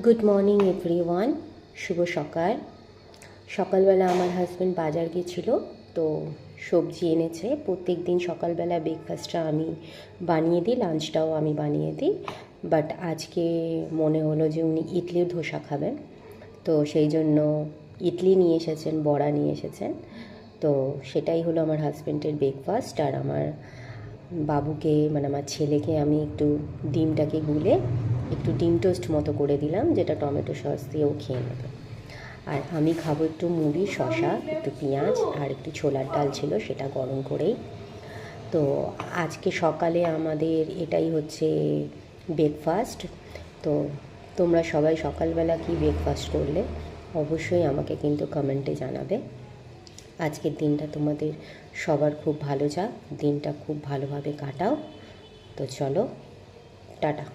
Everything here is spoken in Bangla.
গুড মর্নিং এভরিওয়ান, শুভ সকাল। সকালবেলা আমার হাজব্যান্ড বাজার গেছিলো, তো সবজি এনেছে। প্রত্যেক দিন সকালবেলা ব্রেকফাস্টটা আমি বানিয়ে দিই, লাঞ্চটাও আমি বানিয়ে দিই। বাট আজকে মনে হলো যে উনি ইডলি ধোসা খাবেন, তো সেই জন্য ইডলি নিয়ে এসেছেন, বড়া নিয়ে এসেছেন। তো সেটাই হলো আমার হাজব্যান্ডের ব্রেকফাস্ট। আর আমার বাবুকে মানে আমার ছেলেকে আমি একটু ডিমটাকে গুলে একটু ডিম টোস্ট মতো করে দিলাম, যেটা টমেটো সস দিয়েও খেয়ে নেবে। আর আমি খাবো একটু মুড়ি, শসা, একটু পেঁয়াজ আর একটু ছোলার ডাল ছিল, সেটা গরম করেই। তো আজকে সকালে আমাদের এটাই হচ্ছে ব্রেকফাস্ট। তো তোমরা সবাই সকালবেলা কি ব্রেকফাস্ট করলে অবশ্যই আমাকে কিন্তু কমেন্টে জানাবে। আজকের দিনটা তোমাদের সবার খুব ভালো যাক, দিনটা খুব ভালোভাবে কাটাও। তো চলো, টাটা।